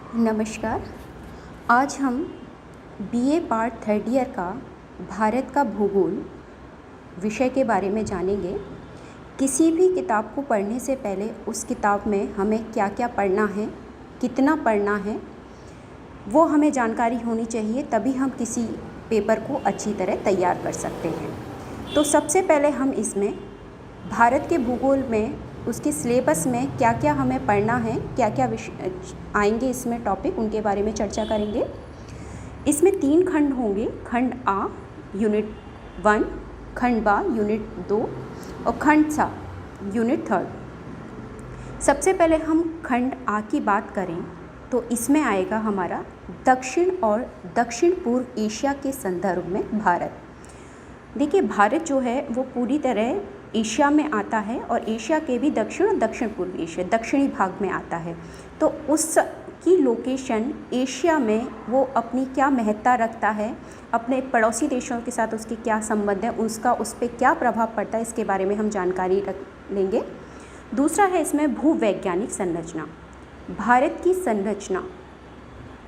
नमस्कार। आज हम बीए पार्ट थर्ड ईयर का भारत का भूगोल विषय के बारे में जानेंगे। किसी भी किताब को पढ़ने से पहले उस किताब में हमें क्या क्या पढ़ना है, कितना पढ़ना है, वो हमें जानकारी होनी चाहिए, तभी हम किसी पेपर को अच्छी तरह तैयार कर सकते हैं। तो सबसे पहले हम इसमें भारत के भूगोल में उसके सिलेबस में क्या क्या हमें पढ़ना है, क्या क्या विषय आएंगे इसमें टॉपिक, उनके बारे में चर्चा करेंगे। इसमें 3 खंड होंगे, खंड आ यूनिट 1, खंड बा यूनिट 2 और खंड सा यूनिट 3। सबसे पहले हम खंड आ की बात करें तो इसमें आएगा हमारा दक्षिण और दक्षिण पूर्व एशिया के संदर्भ में भारत। देखिए, भारत जो है वो पूरी तरह एशिया में आता है और एशिया के भी दक्षिण और दक्षिण पूर्व एशिया दक्षिणी भाग में आता है। तो उसकी लोकेशन एशिया में वो अपनी क्या महत्ता रखता है, अपने पड़ोसी देशों के साथ उसके क्या संबंध है, उसका उस पर क्या प्रभाव पड़ता है, इसके बारे में हम जानकारी रख लेंगे। दूसरा है इसमें भूवैज्ञानिक संरचना। भारत की संरचना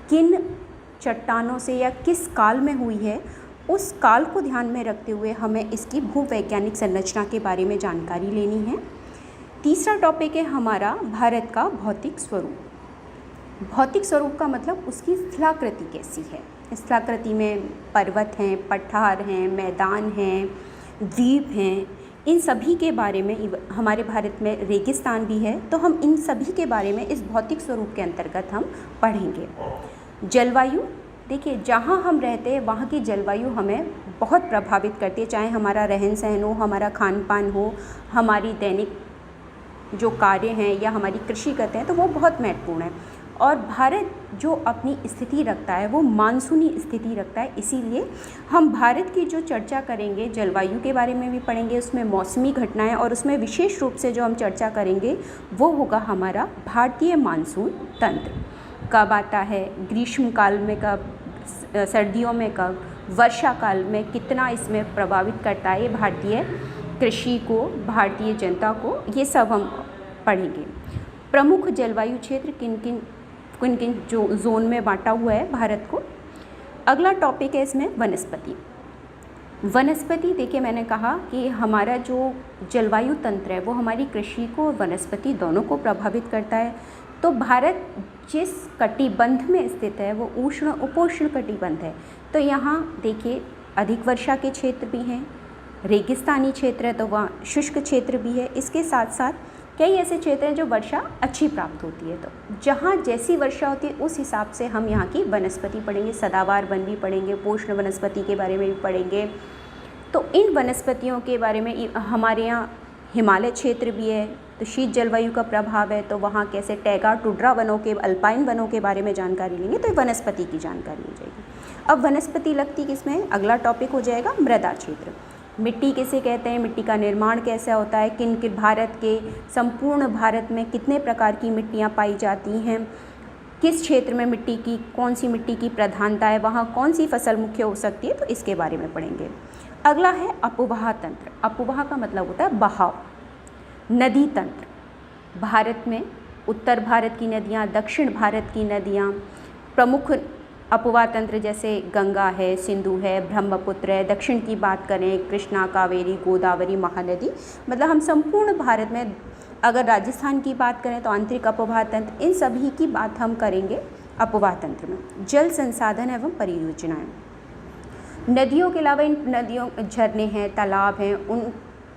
किन चट्टानों से या किस काल में हुई है, उस काल को ध्यान में रखते हुए हमें इसकी भूवैज्ञानिक संरचना के बारे में जानकारी लेनी है। तीसरा टॉपिक है हमारा भारत का भौतिक स्वरूप। भौतिक स्वरूप का मतलब उसकी स्थलाकृति कैसी है। स्थलाकृति में पर्वत हैं, पठार हैं, मैदान हैं, द्वीप हैं, इन सभी के बारे में। हमारे भारत में रेगिस्तान भी है, तो हम इन सभी के बारे में इस भौतिक स्वरूप के अंतर्गत हम पढ़ेंगे। जलवायु, देखिए जहाँ हम रहते हैं वहाँ की जलवायु हमें बहुत प्रभावित करती है, चाहे हमारा रहन सहन हो, हमारा खान पान हो, हमारी दैनिक जो कार्य हैं या हमारी कृषि करते हैं, तो वो बहुत महत्वपूर्ण है। और भारत जो अपनी स्थिति रखता है वो मानसूनी स्थिति रखता है, इसीलिए हम भारत की जो चर्चा करेंगे जलवायु के बारे में भी पढ़ेंगे, उसमें मौसमी घटनाएं, और उसमें विशेष रूप से जो हम चर्चा करेंगे वो होगा हमारा भारतीय मानसून तंत्र। कब आता है, ग्रीष्म काल में कब, सर्दियों में कब, वर्षा काल में कितना इसमें प्रभावित करता है भारतीय कृषि को, भारतीय जनता को, ये सब हम पढ़ेंगे। प्रमुख जलवायु क्षेत्र किन किन जो जोन में बांटा हुआ है भारत को। अगला टॉपिक है इसमें वनस्पति। वनस्पति, देखिए मैंने कहा कि हमारा जो जलवायु तंत्र है वो हमारी कृषि को और वनस्पति दोनों को प्रभावित करता है। तो भारत जिस कटिबंध में स्थित है वो उष्ण उपोष्ण कटिबंध है, तो यहाँ देखिए अधिक वर्षा के क्षेत्र भी हैं, रेगिस्तानी क्षेत्र है तो वहाँ शुष्क क्षेत्र भी है। इसके साथ साथ कई ऐसे क्षेत्र हैं जो वर्षा अच्छी प्राप्त होती है, तो जहाँ जैसी वर्षा होती है उस हिसाब से हम यहाँ की वनस्पति पढ़ेंगे। सदाबहार वन भी पढ़ेंगे, पोषण वनस्पति के बारे में भी पढ़ेंगे। तो इन वनस्पतियों के बारे में हमारे यहाँ हिमालय क्षेत्र भी है, तो शीत जलवायु का प्रभाव है, तो वहाँ कैसे टैगा टुड्रा वनों के, अल्पाइन वनों के बारे में जानकारी लेंगे, तो वनस्पति की जानकारी हो जाएगी। अब वनस्पति लगती किसमें, अगला टॉपिक हो जाएगा मृदा क्षेत्र। मिट्टी किसे कहते हैं, मिट्टी का निर्माण कैसा होता है, किन किन भारत के संपूर्ण भारत में कितने प्रकार की मिट्टियाँ पाई जाती हैं, किस क्षेत्र में मिट्टी की कौन सी मिट्टी की प्रधानता है, वहाँ कौन सी फसल मुख्य हो सकती है, तो इसके बारे में पढ़ेंगे। अगला है अपवाह तंत्र। अपवाह का मतलब होता है बहाव। नदी तंत्र, भारत में उत्तर भारत की नदियाँ, दक्षिण भारत की नदियाँ, प्रमुख अपवाह तंत्र जैसे गंगा है, सिंधु है, ब्रह्मपुत्र है। दक्षिण की बात करें कृष्णा, कावेरी, गोदावरी, महानदी, मतलब हम संपूर्ण भारत में, अगर राजस्थान की बात करें तो आंतरिक अपवाह तंत्र, इन सभी की बात हम करेंगे अपवाह तंत्र में। जल संसाधन एवं परियोजनाएं, नदियों के अलावा इन नदियों झरने हैं, तालाब हैं, उन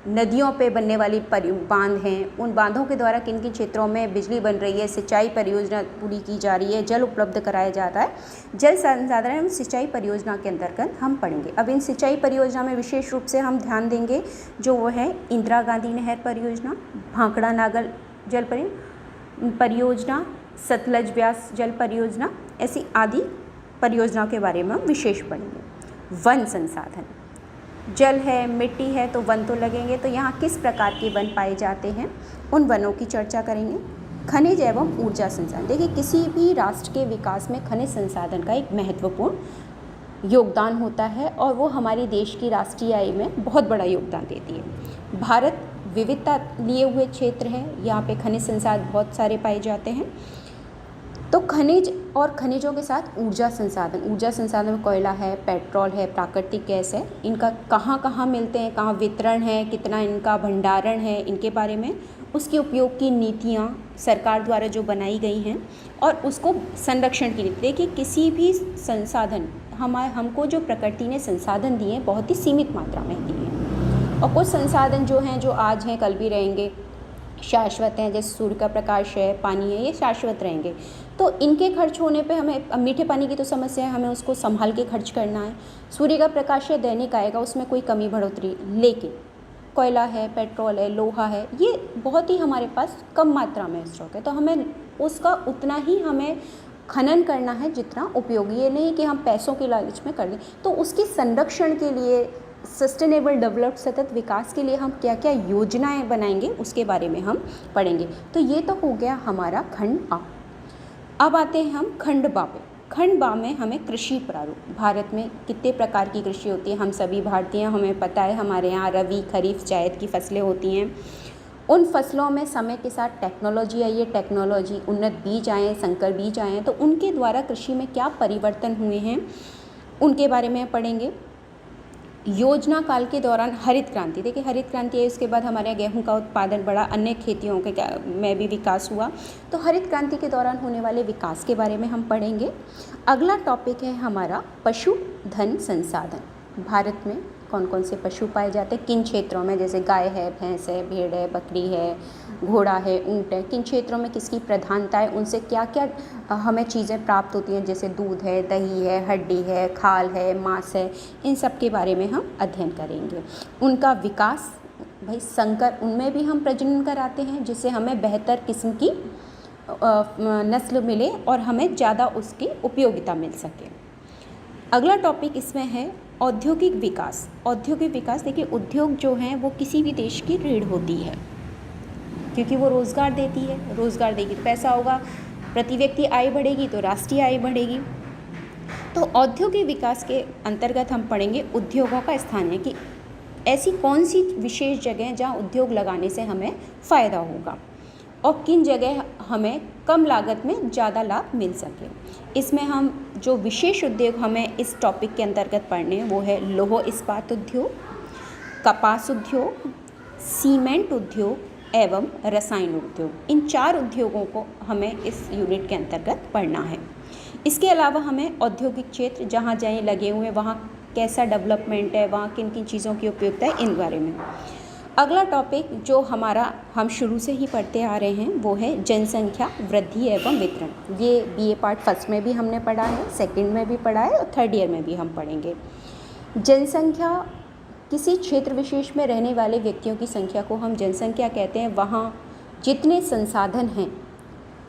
नदियों पे बनने वाली बांध हैं, उन बांधों के द्वारा किन किन क्षेत्रों में बिजली बन रही है, सिंचाई परियोजना पूरी की जा रही है, जल उपलब्ध कराया जाता है। जल संसाधन एवं सिंचाई परियोजना के अंतर्गत हम पढ़ेंगे। अब इन सिंचाई परियोजना में विशेष रूप से हम ध्यान देंगे जो वो है इंदिरा गांधी नहर परियोजना, भाखड़ा नागर जल परियोजना, सतलज व्यास जल परियोजना, ऐसी आदि परियोजनाओं के बारे में हम विशेष पढ़ेंगे। वन संसाधन, जल है, मिट्टी है, तो वन तो लगेंगे, तो यहाँ किस प्रकार के वन पाए जाते हैं उन वनों की चर्चा करेंगे। खनिज एवं ऊर्जा संसाधन, देखिए किसी भी राष्ट्र के विकास में खनिज संसाधन का एक महत्वपूर्ण योगदान होता है और वो हमारे देश की राष्ट्रीय आय में बहुत बड़ा योगदान देती है। भारत विविधता लिए हुए क्षेत्र है, यहाँ पे खनिज संसाधन बहुत सारे पाए जाते हैं। तो खनिज और खनिजों के साथ ऊर्जा संसाधन में कोयला है, पेट्रोल है, प्राकृतिक गैस है। इनका कहाँ कहाँ मिलते हैं, कहाँ वितरण है, कितना इनका भंडारण है, इनके बारे में, उसके उपयोग की नीतियाँ सरकार द्वारा जो बनाई गई हैं और उसको संरक्षण की नीति। देखिए किसी भी संसाधन हमको जो प्रकृति ने संसाधन दिए हैं बहुत ही सीमित मात्रा में दिए हैं, और कुछ संसाधन जो हैं जो आज हैं कल भी रहेंगे, शाश्वत हैं, जैसे सूर्य का प्रकाश है, पानी है, ये शाश्वत रहेंगे। तो इनके खर्च होने पे हमें, अब मीठे पानी की तो समस्या है, हमें उसको संभाल के खर्च करना है। सूर्य का प्रकाश है, दैनिक आएगा, उसमें कोई कमी बढ़ोतरी, लेकिन कोयला है, पेट्रोल है, लोहा है, ये बहुत ही हमारे पास कम मात्रा में स्टॉक है, तो हमें उसका उतना ही हमें खनन करना है जितना उपयोगी। ये नहीं कि हम पैसों के लालच में कर दें। तो उसके संरक्षण के लिए, सस्टेनेबल डेवलप्ड सतत विकास के लिए हम क्या क्या योजनाएं बनाएंगे उसके बारे में हम पढ़ेंगे। तो ये तो हो गया हमारा खंड आ। अब आते हैं हम खंड बा पे। खंड बा में हमें कृषि प्रारूप, भारत में कितने प्रकार की कृषि होती है, हम सभी भारतीय, हमें पता है हमारे यहाँ रबी, खरीफ, जायद की फसलें होती हैं। उन फसलों में समय के साथ टेक्नोलॉजी आई है, टेक्नोलॉजी, उन्नत बीज आए हैं, संकर बीज आए हैं, तो उनके द्वारा कृषि में क्या परिवर्तन हुए हैं उनके बारे में पढ़ेंगे। योजना काल के दौरान हरित क्रांति, देखिए हरित क्रांति है, उसके बाद हमारे गेहूं का उत्पादन बढ़ा, अन्य खेतियों के में भी विकास हुआ। तो हरित क्रांति के दौरान होने वाले विकास के बारे में हम पढ़ेंगे। अगला टॉपिक है हमारा पशुधन संसाधन। भारत में कौन कौन से पशु पाए जाते हैं, किन क्षेत्रों में, जैसे गाय है, भैंस है, भेड़ है, बकरी है, घोड़ा है, ऊँट है, किन क्षेत्रों में किसकी प्रधानता है, उनसे क्या क्या हमें चीज़ें प्राप्त होती हैं, जैसे दूध है, दही है, हड्डी है, खाल है, मांस है, इन सब के बारे में हम अध्ययन करेंगे। उनका विकास, भाई संकर, उनमें भी हम प्रजनन कराते हैं जिससे हमें बेहतर किस्म की नस्ल मिले और हमें ज़्यादा उसकी उपयोगिता मिल सके। अगला टॉपिक इसमें है औद्योगिक विकास। औद्योगिक विकास, देखिए उद्योग जो हैं वो किसी भी देश की रीढ़ होती है, क्योंकि वो रोज़गार देती है, रोज़गार देगी तो पैसा होगा, प्रति व्यक्ति आय बढ़ेगी तो राष्ट्रीय आय बढ़ेगी। तो औद्योगिक विकास के अंतर्गत हम पढ़ेंगे उद्योगों का स्थान है, कि ऐसी कौन सी विशेष जगह जहाँ उद्योग लगाने से हमें फ़ायदा होगा और किन जगह हमें कम लागत में ज़्यादा लाभ मिल सके। इसमें हम जो विशेष उद्योग हमें इस टॉपिक के अंतर्गत पढ़ने हैं वो है लौह इस्पात उद्योग, कपास उद्योग, सीमेंट उद्योग एवं रसायन उद्योग। इन 4 उद्योगों को हमें इस यूनिट के अंतर्गत पढ़ना है। इसके अलावा हमें औद्योगिक क्षेत्र जहाँ जहाँ लगे हुए हैं वहाँ कैसा डेवलपमेंट है, वहाँ किन किन चीज़ों की उपयोगिता है, इन बारे में। अगला टॉपिक जो हमारा हम शुरू से ही पढ़ते आ रहे हैं वो है जनसंख्या वृद्धि एवं वितरण। ये बीए पार्ट फर्स्ट में भी हमने पढ़ा है, सेकंड में भी पढ़ा है और थर्ड ईयर में भी हम पढ़ेंगे। जनसंख्या, किसी क्षेत्र विशेष में रहने वाले व्यक्तियों की संख्या को हम जनसंख्या कहते हैं। वहाँ जितने संसाधन हैं,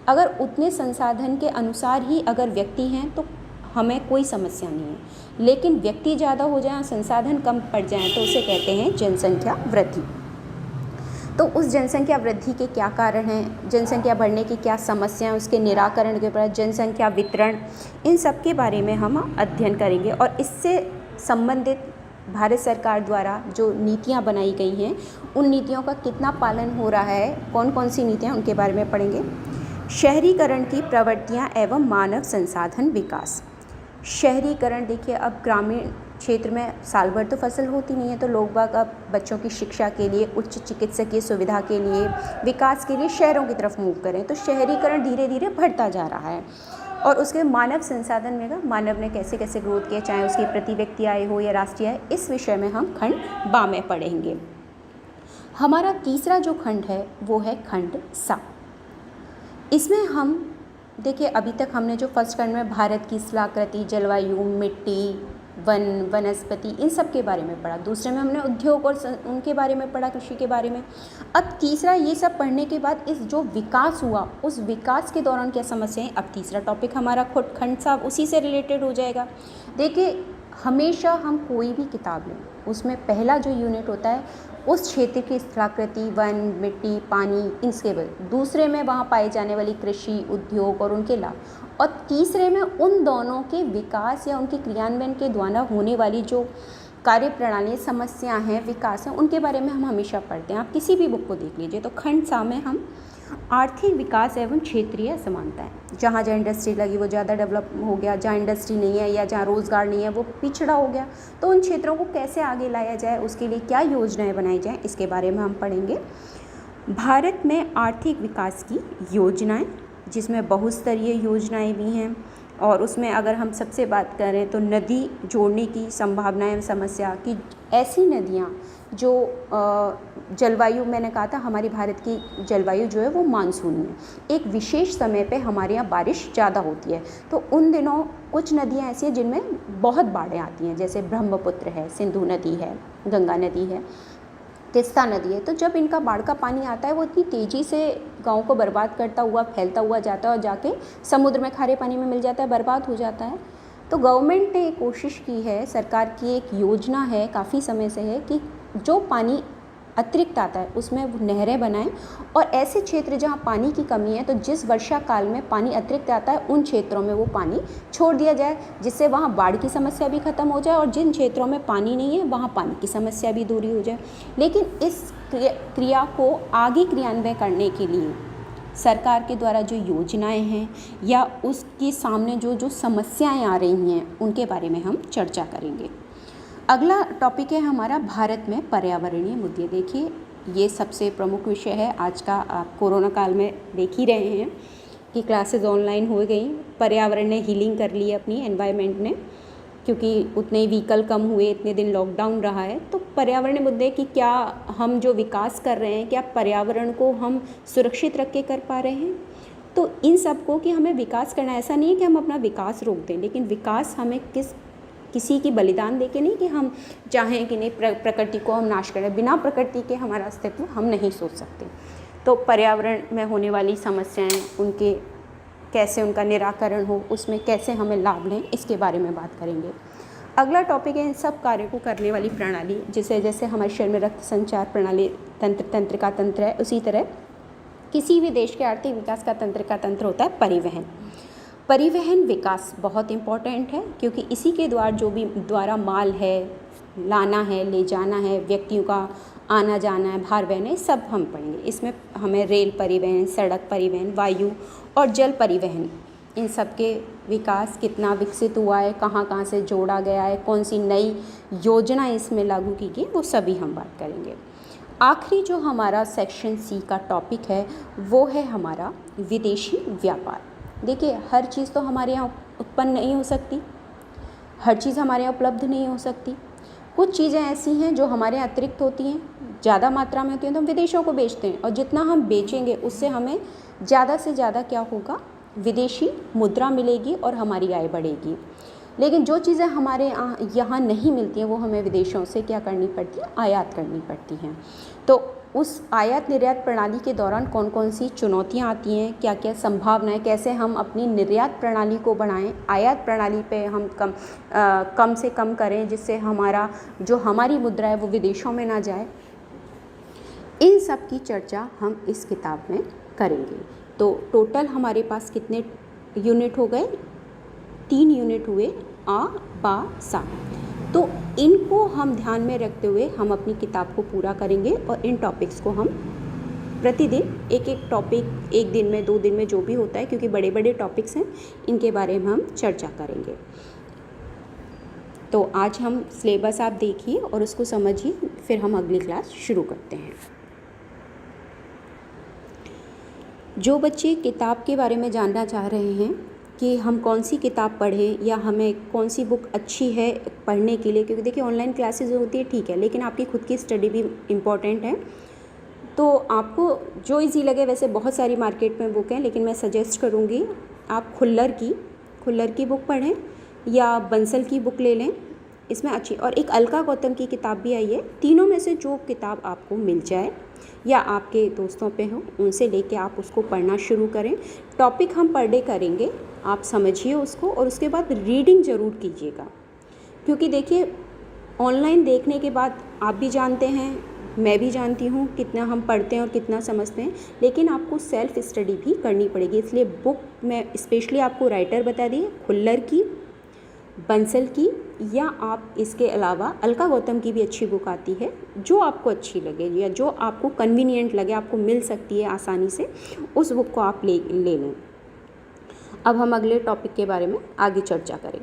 अगर उतने संसाधन के अनुसार ही अगर व्यक्ति हैं तो हमें कोई समस्या नहीं है, लेकिन व्यक्ति ज़्यादा हो जाए, संसाधन कम पड़ जाएं, तो उसे कहते हैं जनसंख्या वृद्धि। तो उस जनसंख्या वृद्धि के क्या कारण हैं, जनसंख्या बढ़ने की क्या समस्याएं, उसके निराकरण के बाद जनसंख्या वितरण, इन सब के बारे में हम अध्ययन करेंगे। और इससे संबंधित भारत सरकार द्वारा जो नीतियाँ बनाई गई हैं उन नीतियों का कितना पालन हो रहा है, कौन कौन सी नीतियाँ, उनके बारे में पढ़ेंगे। शहरीकरण की प्रवृत्तियाँ एवं मानव संसाधन विकास। शहरीकरण, देखिए अब ग्रामीण क्षेत्र में साल भर तो फसल होती नहीं है, तो लोग बाग अब बच्चों की शिक्षा के लिए, उच्च चिकित्सकीय सुविधा के लिए, विकास के लिए शहरों की तरफ मूव करें। तो शहरीकरण धीरे धीरे बढ़ता जा रहा है। और उसके मानव संसाधन में मानव ने कैसे कैसे ग्रोथ किया, चाहे उसकी प्रति व्यक्ति आय हो या राष्ट्रीय आय, इस विषय में हम खंड बा में पढ़ेंगे। हमारा तीसरा जो खंड है वो है खंड सा। इसमें हम देखिए अभी तक हमने जो फर्स्ट खंड में भारत की स्थलाकृति, जलवायु, मिट्टी, वन, वनस्पति, इन सब के बारे में पढ़ा। दूसरे में हमने उद्योग और उनके बारे में पढ़ा, कृषि के बारे में। अब तीसरा, ये सब पढ़ने के बाद इस जो विकास हुआ उस विकास के दौरान क्या समस्याएं, अब तीसरा टॉपिक हमारा खुद खंड साहब उसी से रिलेटेड हो जाएगा। देखिए हमेशा हम कोई भी किताब लें उसमें पहला जो यूनिट होता है उस क्षेत्र की स्थलाकृति, वन, मिट्टी, पानी, इसके बाद दूसरे में वहाँ पाए जाने वाली कृषि, उद्योग और उनके लाभ, और तीसरे में उन दोनों के विकास या उनके क्रियान्वयन के द्वारा होने वाली जो कार्य प्रणाली, समस्या हैं, विकास हैं, उनके बारे में हम हमेशा पढ़ते हैं। आप किसी भी बुक को देख लीजिए तो खंड सा में हम आर्थिक विकास एवं क्षेत्रीय असमानताएं, जहाँ जहाँ इंडस्ट्री लगी वो ज़्यादा डेवलप हो गया, जहाँ इंडस्ट्री नहीं है या जहाँ रोज़गार नहीं है वो पिछड़ा हो गया। तो उन क्षेत्रों को कैसे आगे लाया जाए, उसके लिए क्या योजनाएं बनाई जाएं, इसके बारे में हम पढ़ेंगे। भारत में आर्थिक विकास की योजनाएं, जिसमें बहुस्तरीय योजनाएं भी हैं, और उसमें अगर हम सबसे बात करें तो नदी जोड़ने की संभावनाएं, समस्या कि ऐसी नदियाँ जो जलवायु, मैंने कहा था हमारी भारत की जलवायु जो है वो मानसूनी है, एक विशेष समय पे हमारे यहाँ बारिश ज़्यादा होती है, तो उन दिनों कुछ नदियाँ ऐसी हैं जिनमें बहुत बाढ़ें आती हैं, जैसे ब्रह्मपुत्र है, सिंधु नदी है, गंगा नदी है, तिस्ता नदी है। तो जब इनका बाढ़ का पानी आता है वो इतनी तेज़ी से गाँव को बर्बाद करता हुआ फैलता हुआ जाता है और जाके समुद्र में, खारे पानी में मिल जाता है, बर्बाद हो जाता है। तो गवर्नमेंट ने कोशिश की है, सरकार की एक योजना है, काफ़ी समय से है, कि जो पानी अतिरिक्त आता है उसमें वो नहरें बनाएं, और ऐसे क्षेत्र जहाँ पानी की कमी है तो जिस वर्षा काल में पानी अतिरिक्त आता है उन क्षेत्रों में वो पानी छोड़ दिया जाए, जिससे वहाँ बाढ़ की समस्या भी ख़त्म हो जाए, और जिन क्षेत्रों में पानी नहीं है वहाँ पानी की समस्या भी दूरी हो जाए। लेकिन इस क्रिया को आगे क्रियान्वयन करने के लिए सरकार के द्वारा जो योजनाएं हैं या उसके सामने जो जो समस्याएं आ रही हैं उनके बारे में हम चर्चा करेंगे। अगला टॉपिक है हमारा भारत में पर्यावरणीय मुद्दे। देखिए ये सबसे प्रमुख विषय है आज का। आप कोरोना काल में देख ही रहे हैं कि क्लासेस ऑनलाइन हो गई, पर्यावरण ने हीलिंग कर ली अपनी, एनवायरनमेंट ने, क्योंकि उतने व्हीकल कम हुए, इतने दिन लॉकडाउन रहा है। तो पर्यावरणीय मुद्दे कि क्या हम जो विकास कर रहे हैं क्या पर्यावरण को हम सुरक्षित रख के कर पा रहे हैं। तो इन सब को कि हमें विकास करना, ऐसा नहीं है कि हम अपना विकास रोक दें, लेकिन विकास हमें किसी की बलिदान दे के नहीं, कि हम चाहें कि नहीं प्रकृति को हम नाश करें, बिना प्रकृति के हमारा अस्तित्व हम नहीं सोच सकते। तो पर्यावरण में होने वाली समस्याएं, उनके कैसे उनका निराकरण हो, उसमें कैसे हमें लाभ लें, इसके बारे में बात करेंगे। अगला टॉपिक है इन सब कार्यों को करने वाली प्रणाली, जिसे जैसे हमारे शरीर में रक्त संचार प्रणाली तंत्र का तंत्र है, उसी तरह किसी भी देश के आर्थिक विकास का तंत्र होता है परिवहन। परिवहन विकास बहुत इम्पॉर्टेंट है, क्योंकि इसी के द्वारा माल है लाना है, ले जाना है, व्यक्तियों का आना जाना है, भार वहन है, सब हम पढ़ेंगे। इसमें हमें रेल परिवहन, सड़क परिवहन, वायु और जल परिवहन, इन सब के विकास कितना विकसित हुआ है, कहाँ कहाँ से जोड़ा गया है, कौन सी नई योजना इसमें लागू की गई, वो सभी हम बात करेंगे। आखिरी जो हमारा सेक्शन सी का टॉपिक है वो है हमारा विदेशी व्यापार। देखिए हर चीज़ तो हमारे यहाँ उत्पन्न नहीं हो सकती, हर चीज़ हमारे यहाँ उपलब्ध नहीं हो सकती। कुछ चीज़ें ऐसी हैं जो हमारे यहाँ अतिरिक्त होती हैं, ज़्यादा मात्रा में होती हैं, तो हम विदेशों को बेचते हैं, और जितना हम बेचेंगे उससे हमें ज़्यादा से ज़्यादा क्या होगा, विदेशी मुद्रा मिलेगी और हमारी आय बढ़ेगी। लेकिन जो चीज़ें हमारे यहाँ नहीं मिलती हैं वो हमें विदेशों से क्या करनी पड़ती है, आयात करनी पड़ती हैं। तो उस आयात निर्यात प्रणाली के दौरान कौन कौन सी चुनौतियाँ आती हैं, क्या क्या संभावनाएं, कैसे हम अपनी निर्यात प्रणाली को बढ़ाएं, आयात प्रणाली पे हम कम से कम करें, जिससे हमारी मुद्रा है वो विदेशों में ना जाए। इन सब की चर्चा हम इस किताब में करेंगे। तो टोटल हमारे पास कितने यूनिट हो गए, 3 यूनिट हुए, आ बा सा। तो इनको हम ध्यान में रखते हुए हम अपनी किताब को पूरा करेंगे, और इन टॉपिक्स को हम प्रतिदिन एक एक टॉपिक, एक दिन में 2 दिन में जो भी होता है, क्योंकि बड़े बड़े टॉपिक्स हैं, इनके बारे में हम चर्चा करेंगे। तो आज हम सिलेबस आप देखिए और उसको समझिए, फिर हम अगली क्लास शुरू करते हैं। जो बच्चे किताब के बारे में जानना चाह रहे हैं कि हम कौन सी किताब पढ़ें या हमें कौन सी बुक अच्छी है पढ़ने के लिए, क्योंकि देखिए ऑनलाइन क्लासेस होती है ठीक है, लेकिन आपकी खुद की स्टडी भी इम्पॉर्टेंट है। तो आपको जो इजी लगे, वैसे बहुत सारी मार्केट में बुक हैं, लेकिन मैं सजेस्ट करूँगी आप खुल्लर की बुक पढ़ें या बंसल की बुक ले लें, इसमें अच्छी, और एक अलका गौतम की किताब भी आई है। तीनों में से जो किताब आपको मिल जाए या आपके दोस्तों पे हो, उनसे लेके आप उसको पढ़ना शुरू करें। टॉपिक हम पर डे करेंगे, आप समझिए उसको, और उसके बाद रीडिंग ज़रूर कीजिएगा, क्योंकि देखिए ऑनलाइन देखने के बाद आप भी जानते हैं, मैं भी जानती हूँ कितना हम पढ़ते हैं और कितना समझते हैं, लेकिन आपको सेल्फ स्टडी भी करनी पड़ेगी। इसलिए बुक में स्पेशली आपको राइटर बता दिए, खुल्लर की, बंसल की या आप इसके अलावा अलका गौतम की भी अच्छी बुक आती है, जो आपको अच्छी लगे या जो आपको कन्वीनियंट लगे, आपको मिल सकती है आसानी से, उस बुक को आप ले लें। अब हम अगले टॉपिक के बारे में आगे चर्चा करेंगे।